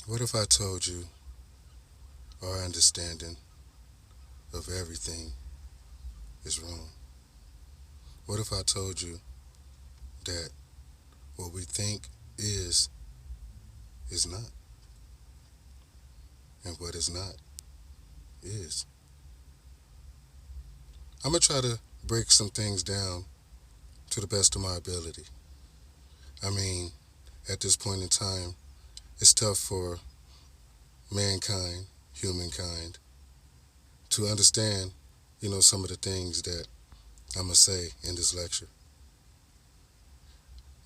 What if I told you our understanding of everything is wrong? What if I told you that what we think is not, and what is not is? I'm going to try to break some things down to the best of my ability. I mean, at this point in time, it's tough for mankind, humankind, to understand, some of the things that I'm going to say in this lecture.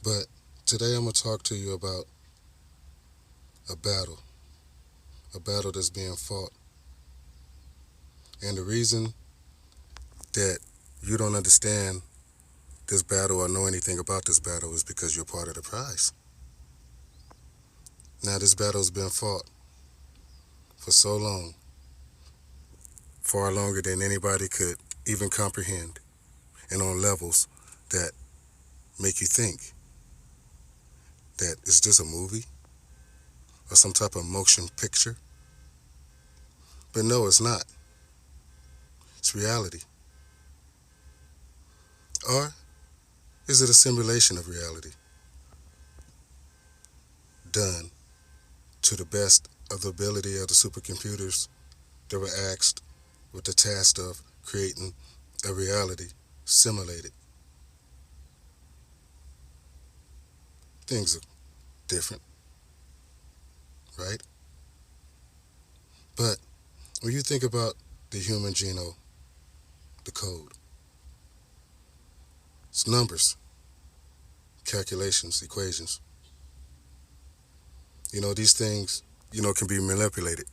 But today I'm going to talk to you about a battle, a battle that's being fought. And the reason that you don't understand this battle or know anything about this battle is because you're part of the prize. Now, this battle's been fought for so long, far longer than anybody could even comprehend, and on levels that make you think that it's just a movie or some type of motion picture. But no, it's not. It's reality. Or is it a simulation of reality done to the best of the ability of the supercomputers that were asked with the task of creating a reality simulated? Things are different, right? But when you think about the human genome, the code, it's numbers, calculations, equations. These things, can be manipulated.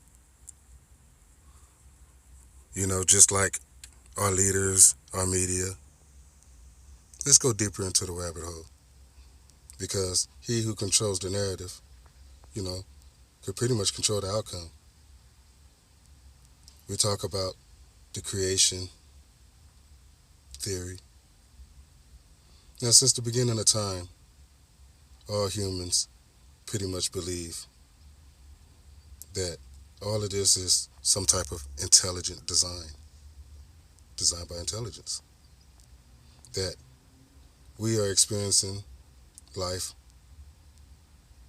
Just like our leaders, our media. Let's go deeper into the rabbit hole because he who controls the narrative, you know, could pretty much control the outcome. We talk about the creation theory. Now, since the beginning of time, all humans pretty much believe that all of this is some type of intelligent design, designed by intelligence. That we are experiencing life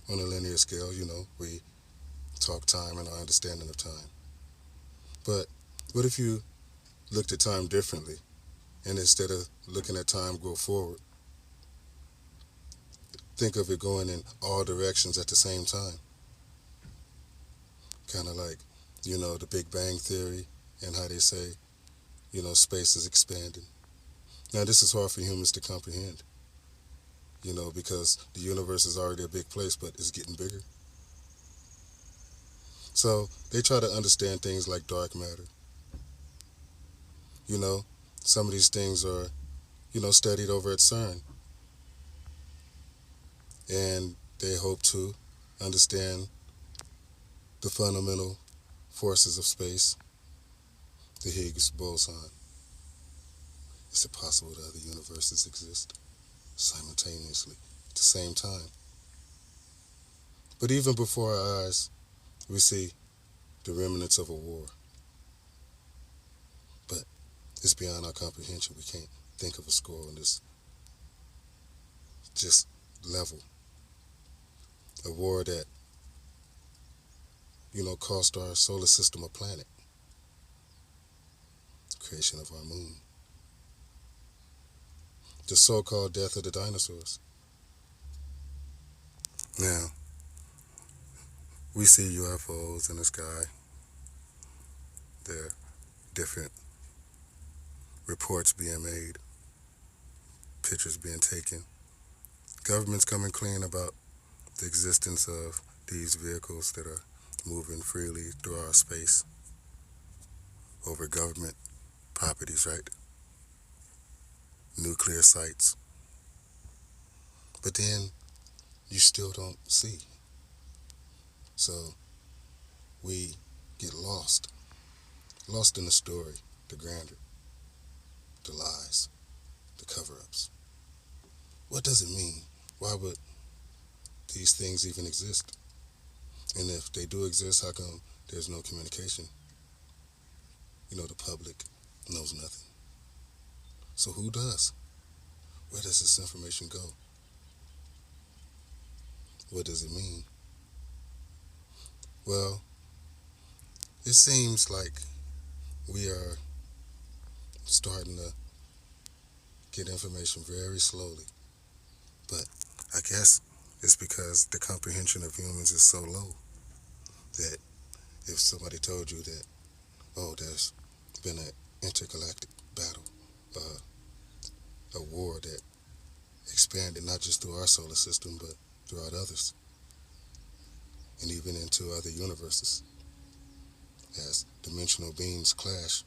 on a linear scale. We talk time and our understanding of time. But what if you looked at time differently, and instead of looking at time go forward, think of it going in all directions at the same time? Kind of like, the Big Bang Theory and how they say, space is expanding. Now, this is hard for humans to comprehend, because the universe is already a big place, but it's getting bigger. So they try to understand things like dark matter. You know, some of these things are, studied over at CERN, and they hope to understand the fundamental forces of space, the Higgs boson. Is it possible that other universes exist simultaneously at the same time? But even before our eyes, we see the remnants of a war. But it's beyond our comprehension. We can't think of a score on this just level. A war that, cost our solar system a planet. The creation of our moon. The so-called death of the dinosaurs. Now, we see UFOs in the sky. There are different reports being made, pictures being taken. Government's coming clean about the existence of these vehicles that are moving freely through our space over government properties, right? Nuclear sites. But then you still don't see. So we get lost in the story, the grandeur, the lies, the cover-ups. What does it mean? Why would these things even exist? And if they do exist, how come there's no communication? The public knows nothing. So who does? Where does this information go? What does it mean? Well, it seems like we are starting to get information very slowly. But I guess it's because the comprehension of humans is so low that if somebody told you that, oh, there's been an intergalactic battle, a war that expanded not just through our solar system, but throughout others, and even into other universes, as dimensional beings clash.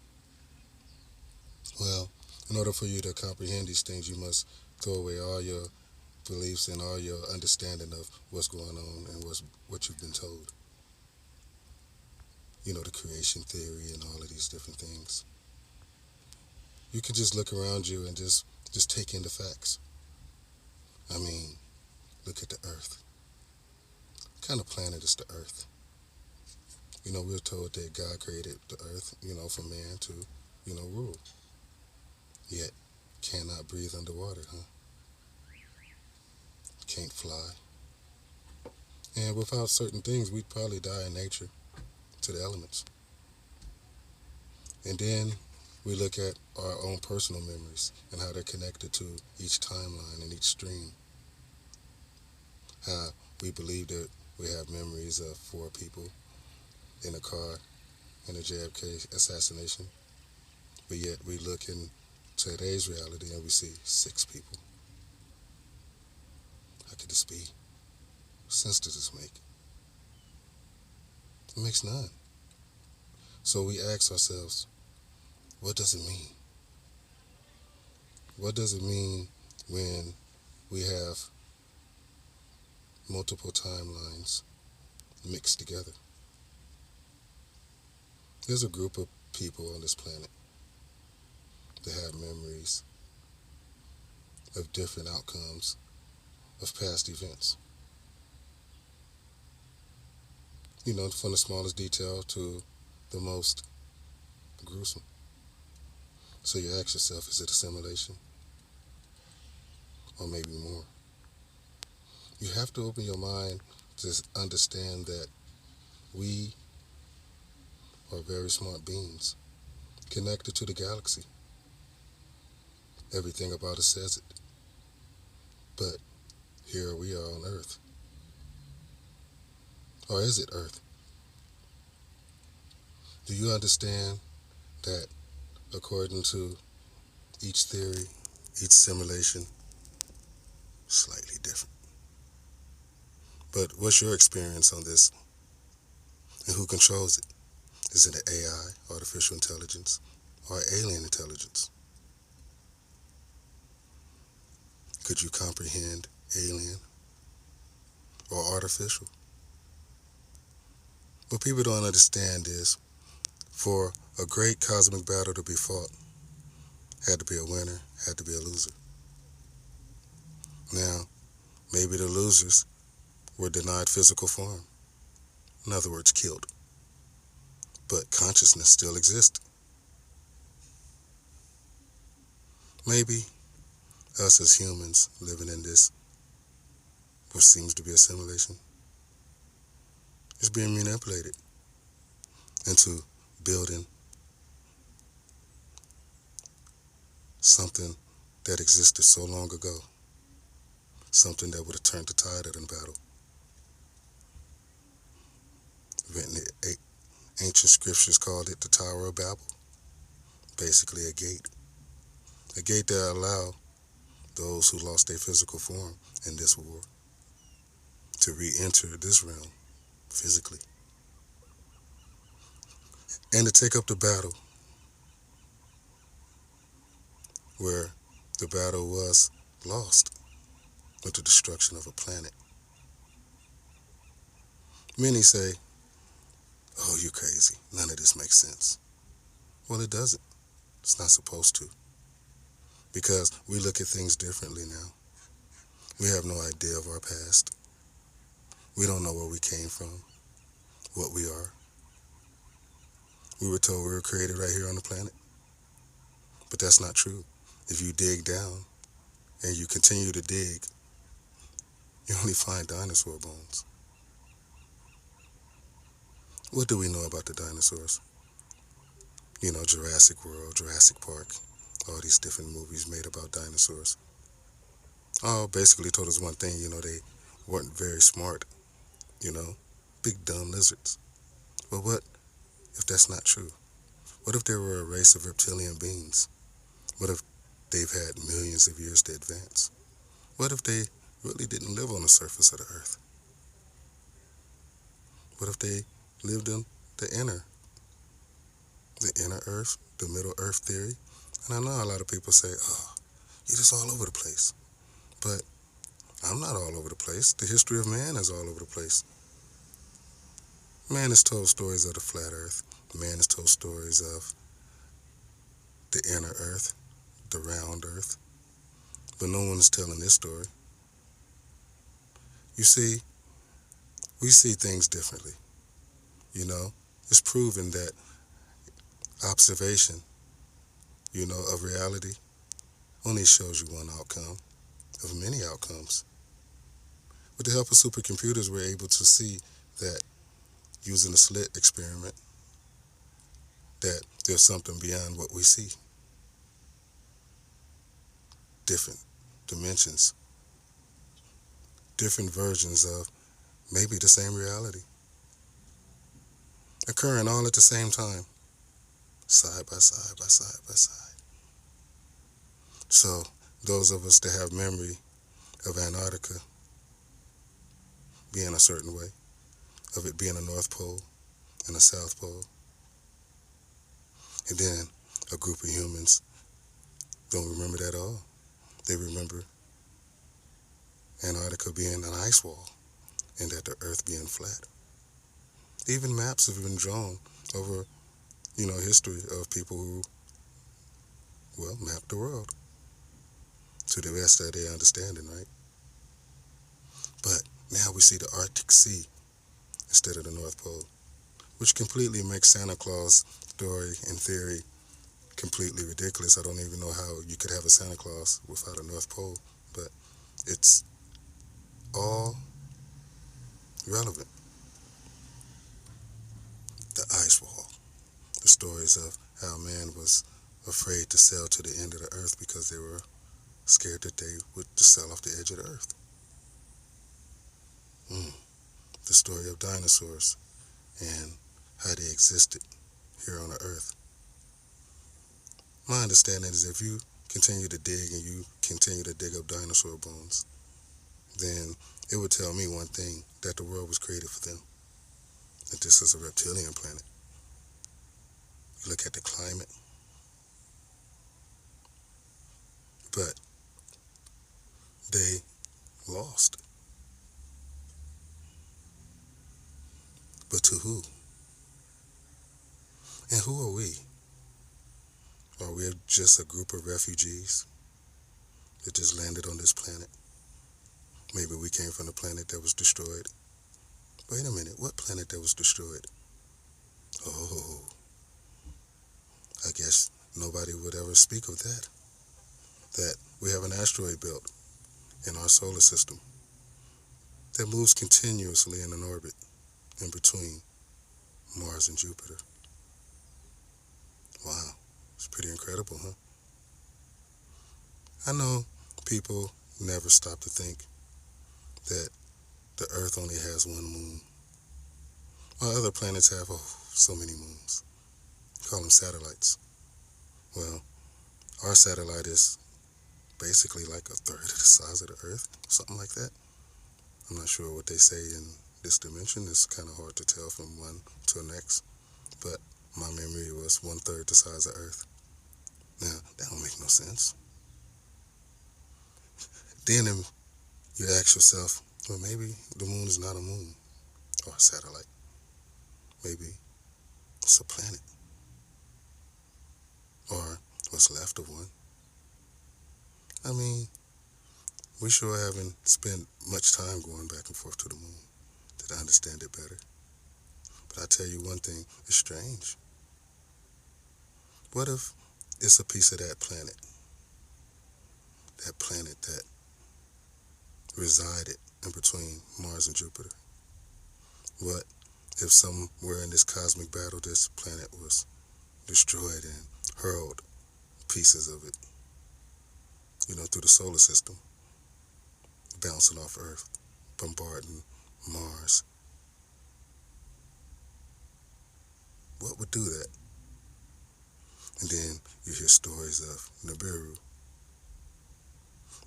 Well, in order for you to comprehend these things, you must throw away all your beliefs and all your understanding of what's going on and what you've been told. The creation theory and all of these different things. You can just look around you and just take in the facts. I mean, look at the Earth. What kind of planet is the Earth? We're told that God created the Earth, for man to, rule. Yet, cannot breathe underwater, huh? Can't fly. And without certain things, we'd probably die in nature to the elements. And then we look at our own personal memories and how they're connected to each timeline and each stream. How we believe that we have memories of 4 people in a car in a JFK assassination, but yet we look in today's reality and we see 6 people. How could this be? What sense does this make? It makes none. So we ask ourselves, what does it mean? What does it mean when we have multiple timelines mixed together? There's a group of people on this planet that have memories of different outcomes of past events. From the smallest detail to the most gruesome. So you ask yourself, is it a simulation? Or maybe more? You have to open your mind to understand that we are very smart beings connected to the galaxy. Everything about us says it. But here we are on Earth. Or is it Earth? Do you understand that according to each theory, each simulation, slightly different? But what's your experience on this? And who controls it? Is it an AI, artificial intelligence, or alien intelligence? Could you comprehend alien or artificial? What people don't understand is, for a great cosmic battle to be fought, had to be a winner, had to be a loser. Now, maybe the losers were denied physical form. In other words, killed. But consciousness still exists. Maybe us as humans living in this, what seems to be a simulation, is being manipulated into building something that existed so long ago, something that would have turned the tide of the battle. Written in ancient scriptures called it the Tower of Babel, basically a gate that allowed those who lost their physical form in this war to re-enter this realm physically and to take up the battle where the battle was lost with the destruction of a planet. Many say, oh, you're crazy. None of this makes sense. Well, it doesn't. It's not supposed to. Because we look at things differently now. We have no idea of our past. We don't know where we came from. what we are. We were told we were created right here on the planet, but that's not true. If you dig down and you continue to dig, you only find dinosaur bones. What do we know about the dinosaurs? You know, Jurassic World, Jurassic Park, all these different movies made about dinosaurs. All basically told us one thing, they weren't very smart, you know, big dumb lizards. But what if that's not true? What if there were a race of reptilian beings? What if they've had millions of years to advance? What if they really didn't live on the surface of the earth? What if they lived in the inner earth, the middle earth theory? And I know a lot of people say, oh, you're just all over the place. But I'm not all over the place. The history of man is all over the place. Man has told stories of the flat earth. Man has told stories of the inner earth, the round earth. But no one is telling this story. You see, we see things differently. It's proven that observation, of reality only shows you one outcome of many outcomes. With the help of supercomputers, we're able to see that using the slit experiment, that there's something beyond what we see. Different dimensions, different versions of maybe the same reality, occurring all at the same time, side by side by side by side. So those of us that have memory of Antarctica being a certain way, of it being a North Pole and a South Pole, and then a group of humans don't remember that at all. They remember Antarctica being an ice wall and that the earth being flat. Even maps have been drawn over, history of people who, mapped the world to the best of their understanding, right? But now we see the Arctic Sea instead of the North Pole, which completely makes Santa Claus story and theory completely ridiculous. I don't even know how you could have a Santa Claus without a North Pole, but it's all relevant. The ice wall, the stories of how man was afraid to sail to the end of the earth because they were scared that they would just sail off the edge of the earth. The story of dinosaurs and how they existed here on the earth. My understanding is if you continue to dig and you continue to dig up dinosaur bones, then it would tell me one thing, that the world was created for them, that this is a reptilian planet. You look at the climate, but they lost. But to who? And who are we? Are we just a group of refugees that just landed on this planet? Maybe we came from a planet that was destroyed. Wait a minute, what planet that was destroyed? Oh, I guess nobody would ever speak of that. That we have an asteroid belt in our solar system that moves continuously in an orbit in between Mars and Jupiter. Wow, it's pretty incredible, huh? I know people never stop to think that the Earth only has one moon, while other planets have, so many moons. Call them satellites. Well, our satellite is basically like a third of the size of the Earth, something like that. I'm not sure what they say in this dimension. It's kind of hard to tell from one to the next, but my memory was 1/3 the size of Earth. Now, that don't make no sense. Then you ask yourself, well, maybe the moon is not a moon or a satellite. Maybe it's a planet, or what's left of one. I mean, we sure haven't spent much time going back and forth to the moon to understand it better. tell you one thing, it's strange. What if it's a piece of that planet that resided in between Mars and Jupiter? What if somewhere in this cosmic battle this planet was destroyed and hurled pieces of it, through the solar system, bouncing off Earth, bombarding Mars? What would do that? And then you hear stories of Nibiru,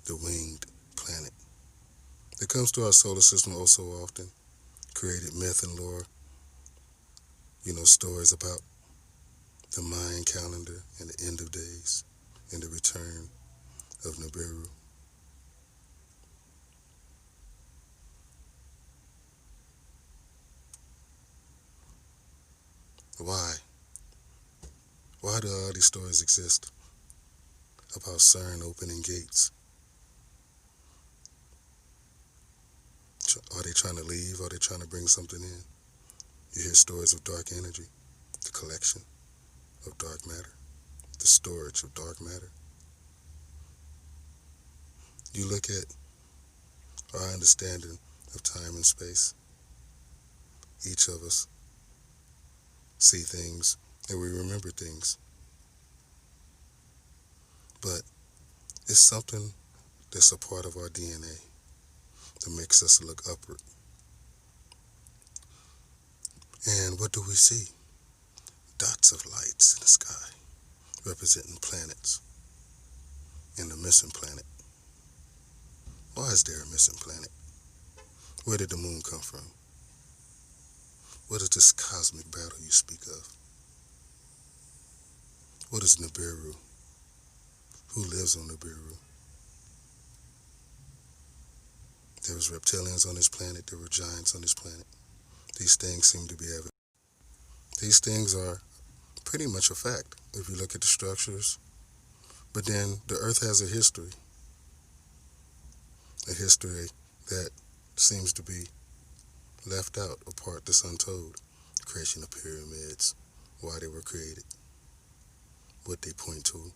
the winged planet that comes to our solar system oh so often, created myth and lore, stories about the Mayan calendar and the end of days and the return of Nibiru. Why? Why do all these stories exist about CERN opening gates? Are they trying to leave? Are they trying to bring something in? You hear stories of dark energy, the collection of dark matter, the storage of dark matter. You look at our understanding of time and space. Each of us see things and we remember things. But it's something that's a part of our DNA that makes us look upward. And what do we see? Dots of lights in the sky representing planets and the missing planet. Why is there a missing planet? Where did the moon come from? What is this cosmic battle you speak of? What is Nibiru? Who lives on Nibiru? There was reptilians on this planet. There were giants on this planet. These things seem to be evident. These things are pretty much a fact if you look at the structures. But then the Earth has a history that seems to be left out, a part that's untold. The creation of pyramids, why they were created, what they point to,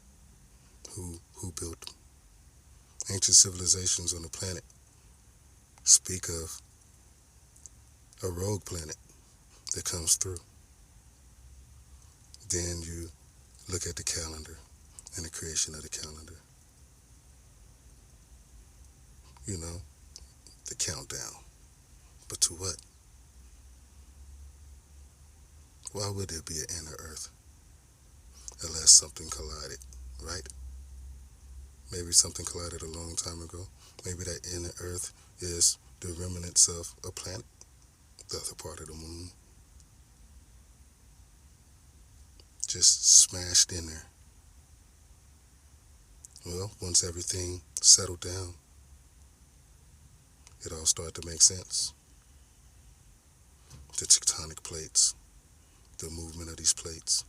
who built them. Ancient civilizations on the planet speak of a rogue planet that comes through. Then you look at the calendar and the creation of the calendar. The countdown. But to what? Why would there be an inner Earth unless something collided, right? Maybe something collided a long time ago. Maybe that inner Earth is the remnants of a planet, the other part of the moon, just smashed in there. Well, once everything settled down, it all started to make sense. The tectonic plates, the movement of these plates.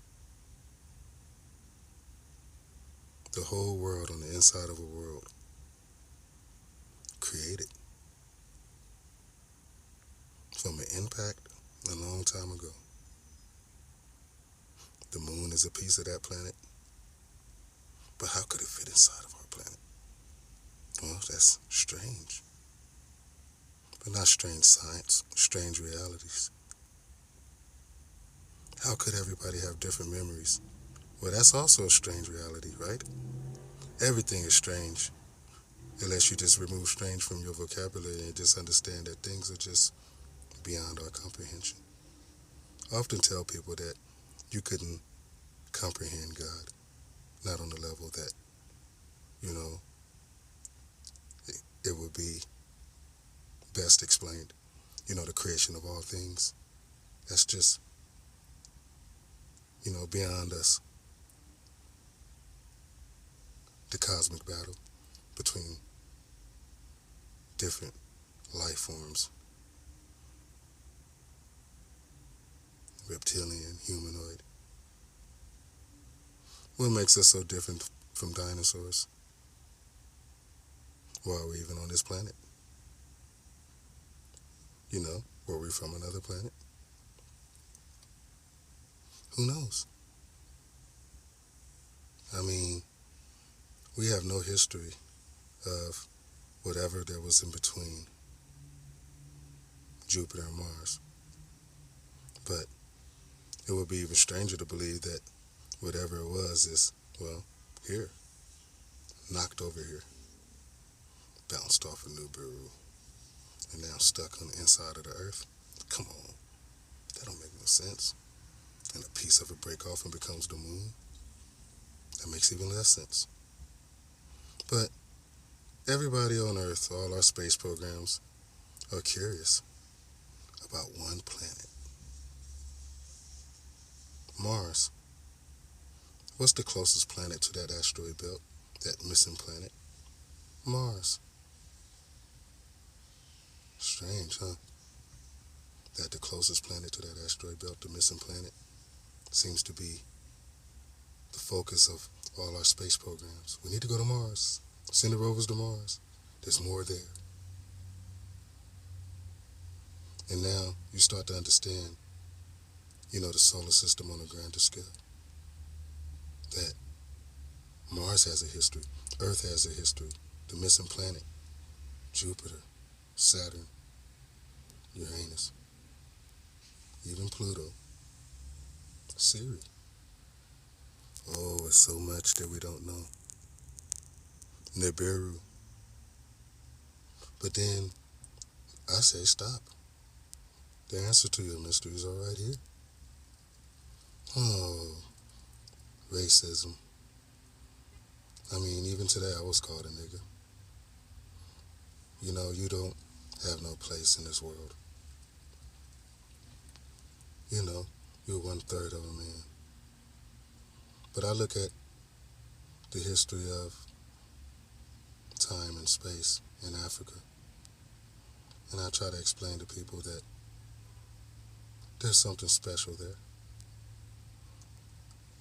The whole world on the inside of a world created from an impact a long time ago. The moon is a piece of that planet, but how could it fit inside of our planet? Well, that's strange. But not strange science, strange realities. How could everybody have different memories? Well, that's also a strange reality, right? Everything is strange, unless you just remove strange from your vocabulary and just understand that things are just beyond our comprehension. I often tell people that you couldn't comprehend God, not on the level that, it would be best explained. The creation of all things. That's just, beyond us. The cosmic battle between different life forms, reptilian, humanoid. What makes us so different from dinosaurs? Why are we even on this planet? Were we from another planet? Who knows? I mean, we have no history of whatever there was in between Jupiter and Mars. But it would be even stranger to believe that whatever it was is, well, here, knocked over here, bounced off of Nibiru, and now stuck on the inside of the Earth. Come on, that don't make no sense. And a piece of it break off and becomes the moon. That makes even less sense. But everybody on Earth, all our space programs, are curious about one planet, Mars. What's the closest planet to that asteroid belt, that missing planet? Mars. Strange, huh? That the closest planet to that asteroid belt, the missing planet, seems to be the focus of all our space programs. We need to go to Mars. Send the rovers to Mars. There's more there. And now you start to understand, the solar system on a grander scale. That Mars has a history. Earth has a history. The missing planet, Jupiter, Saturn, Uranus, even Pluto, Siri. Oh, it's so much that we don't know. Nibiru. But then I say stop. The answer to your mysteries are right here. Oh, racism. I mean, even today I was called a nigger. You don't have no place in this world. You're 1/3 of a man. But I look at the history of time and space in Africa, and I try to explain to people that there's something special there.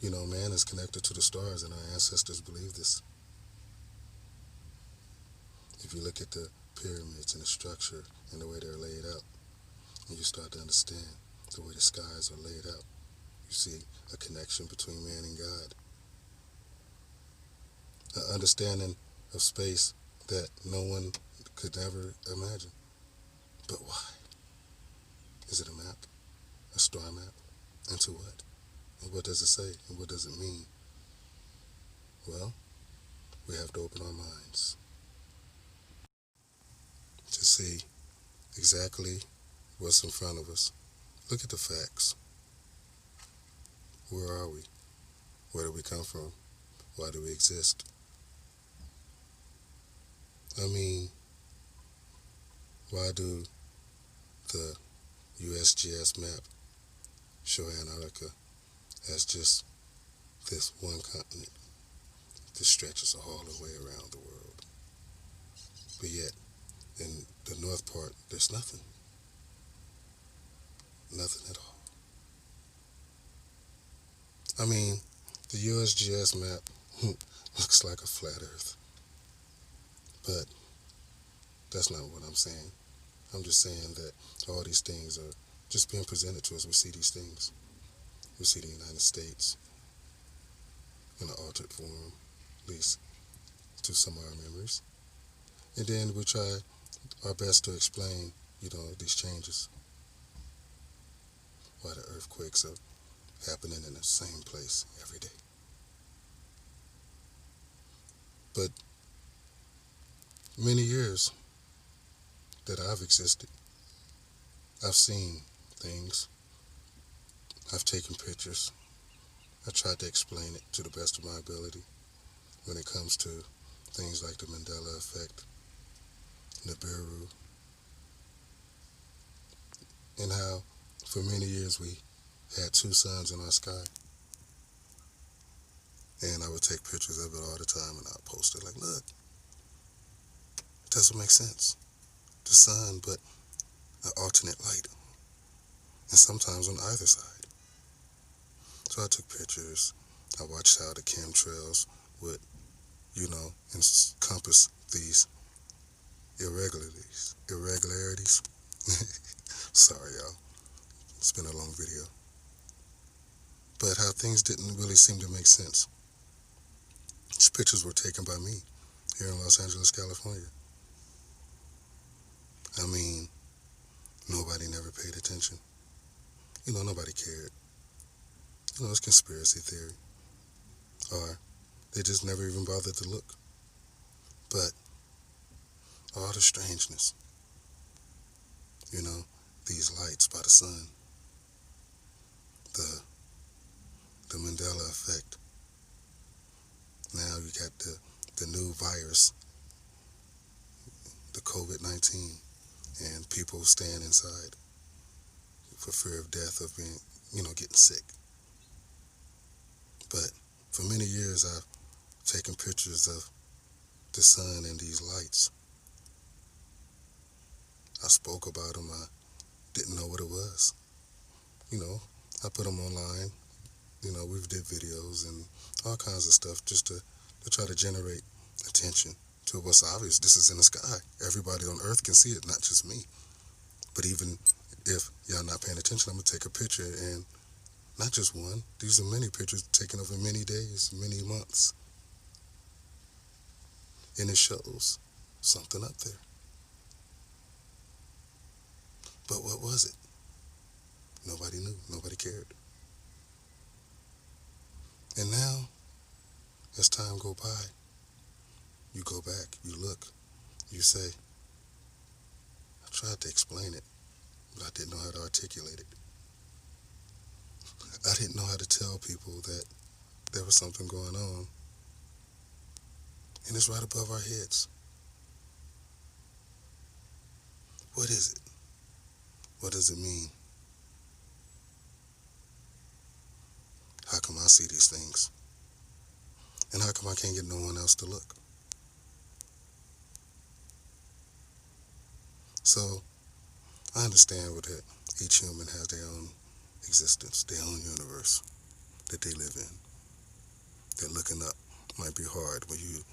Man is connected to the stars, and our ancestors believe this. If you look at the pyramids and the structure and the way they're laid out, and you start to understand the way the skies are laid out, you see a connection between man and God. An understanding of space that no one could ever imagine. But why? Is it a map? A star map? And to what? And what does it say? And what does it mean? Well, we have to open our minds to see exactly what's in front of us. Look at the facts. Where are we? Where do we come from? Why do we exist? I mean, why do the USGS map show Antarctica as just this one continent that stretches all the way around the world? But yet, in the north part, there's nothing. Nothing at all. I mean, the USGS map looks like a flat earth. But that's not what I'm saying. I'm just saying that all these things are just being presented to us. We see these things. We see the United States in an altered form, at least to some of our memories. And then we try our best to explain, these changes. Why the earthquakes are happening in the same place every day. But many years that I've existed, I've seen things. I've taken pictures. I tried to explain it to the best of my ability when it comes to things like the Mandela effect, Nibiru, and how for many years we had two suns in our sky. And I would take pictures of it all the time, and I'd post it like, look, it doesn't make sense. The sun, but an alternate light, and sometimes on either side. So I took pictures. I watched how the chemtrails would, encompass these irregularities. Sorry, y'all. It's been a long video. but how things didn't really seem to make sense. These pictures were taken by me here in Los Angeles, California. I mean, nobody never paid attention. Nobody cared. It's conspiracy theory. Or they just never even bothered to look. But all the strangeness, you know, these lights by the sun, the Mandela effect. Now you got the new virus, the COVID-19, and people staying inside for fear of death, of being, getting sick. But for many years, I've taken pictures of the sun and these lights. I spoke about them. I didn't know what it was. I put them online. We've did videos and all kinds of stuff just to try to generate attention to what's obvious. This is in the sky. Everybody on Earth can see it, not just me. But even if y'all not paying attention, I'm going to take a picture, and not just one. These are many pictures taken over many days, many months. And it shows something up there. But what was it? Nobody knew. Nobody cared. And now, as time go by, you go back, you look, you say, I tried to explain it, but I didn't know how to articulate it. I didn't know how to tell people that there was something going on. And it's right above our heads. What is it? What does it mean? How come I see these things? And how come I can't get no one else to look? So, I understand that each human has their own existence, their own universe that they live in. That looking up might be hard when you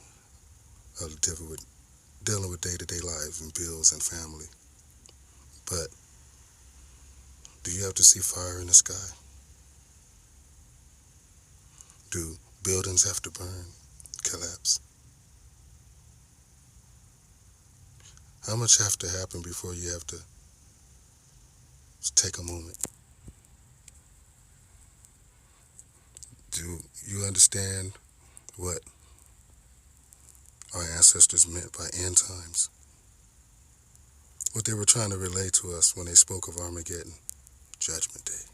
are dealing with day-to-day lives and bills and family. But do you have to see fire in the sky? Do buildings have to burn, collapse? How much have to happen before you have to take a moment? Do you understand what our ancestors meant by end times? What they were trying to relay to us when they spoke of Armageddon, Judgment Day,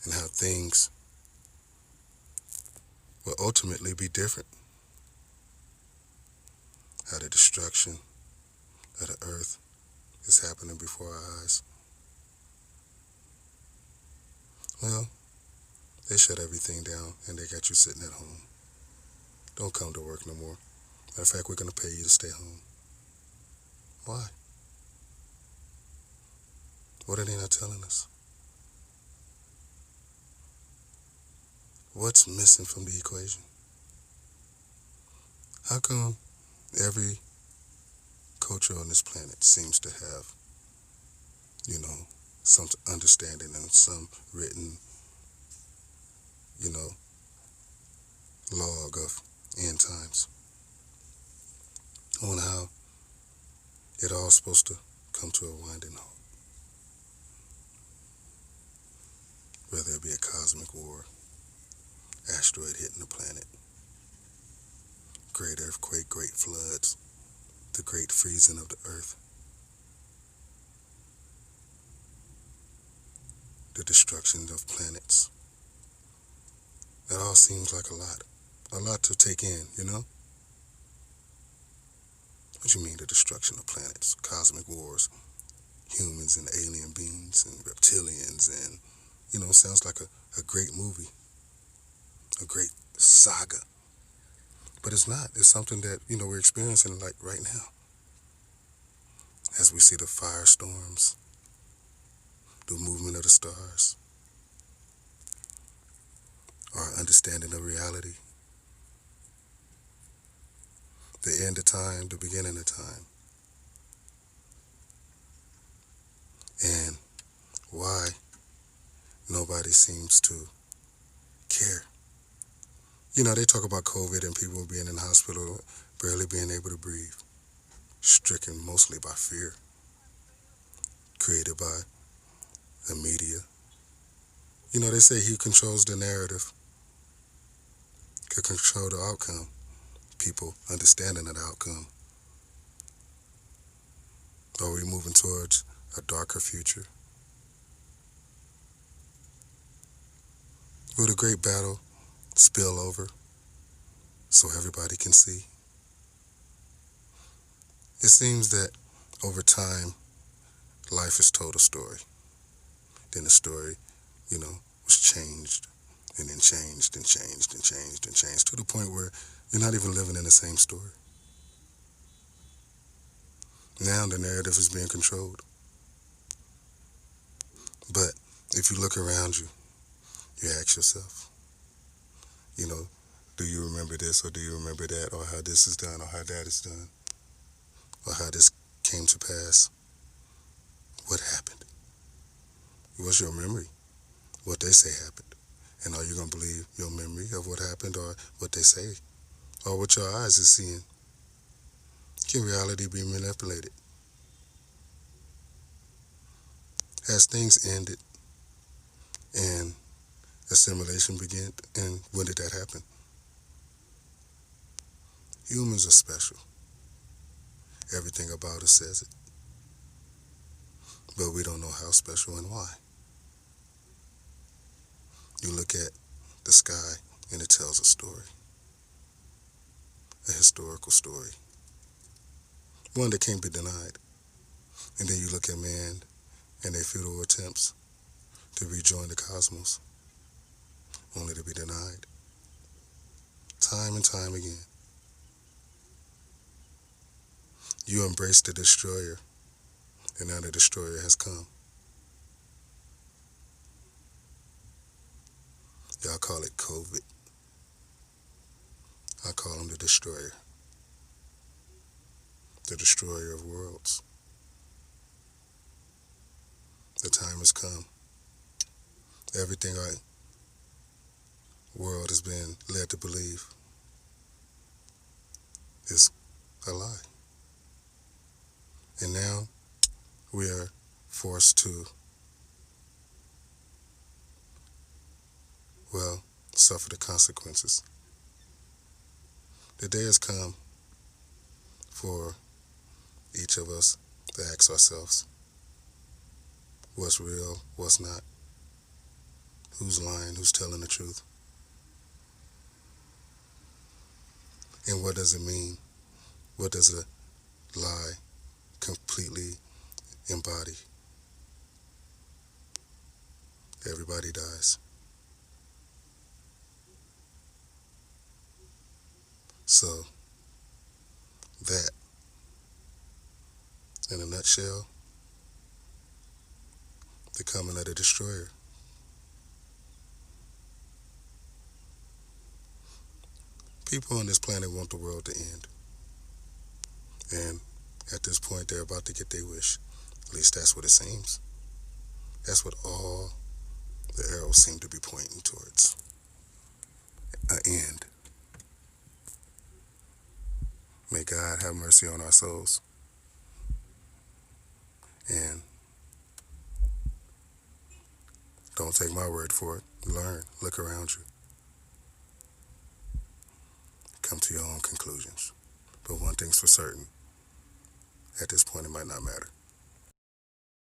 and how things will ultimately be different. How the destruction of the earth is happening before our eyes. Well, they shut everything down and they got you sitting at home. Don't come to work no more. Matter of fact, we're going to pay you to stay home. Why? What are they not telling us? What's missing from the equation? How come every culture on this planet seems to have, some understanding and some written, log of end times on how it all's supposed to come to a winding halt? Whether it be a cosmic war, asteroid hitting the planet, great earthquake, great floods, the great freezing of the earth, the destruction of planets. That all seems like a lot to take in, What you mean, the destruction of planets, cosmic wars, humans and alien beings and reptilians, and, sounds like a great movie, a great saga. But it's not. It's something that, we're experiencing like right now. As we see the firestorms, the movement of the stars, our understanding of reality, the end of time, the beginning of time, and why nobody seems to care. You know, they talk about COVID and people being in the hospital, barely being able to breathe, stricken mostly by fear, created by the media. You know, they say he controls the narrative, could control the outcome, people understanding of the outcome. Are we moving towards a darker future? Will the great battle spill over so everybody can see? It seems that over time, life has told a story. Then the story, you know, was changed and then changed and changed and changed and changed to the point where you're not even living in the same story. Now the narrative is being controlled. But if you look around you, you ask yourself, you know, do you remember this or do you remember that, or how this is done or how that is done, or how this came to pass? What happened? What's your memory? What they say happened. And are you going to believe your memory of what happened or what they say? Or what your eyes are seeing? Can reality be manipulated? Has things ended and assimilation began? And when did that happen? Humans are special. Everything about us says it. But we don't know how special and why. You look at the sky and it tells a story. A historical story. One that can't be denied. And then you look at man and their futile attempts to rejoin the cosmos, only to be denied. Time and time again. You embrace the destroyer, and now the destroyer has come. Y'all call it COVID. I call him the destroyer. The destroyer of worlds. The time has come. Everything our world has been led to believe is a lie. And now we are forced to, well, suffer the consequences. The day has come for each of us to ask ourselves, what's real, what's not, who's lying, who's telling the truth, and what does it mean? What does a lie completely embody? Everybody dies. So, that, in a nutshell, the coming of the destroyer. People on this planet want the world to end. And at this point, they're about to get their wish. At least that's what it seems. That's what all the arrows seem to be pointing towards. An end. May God have mercy on our souls. And don't take my word for it. Learn. Look around you. Come to your own conclusions. But one thing's for certain. At this point, it might not matter.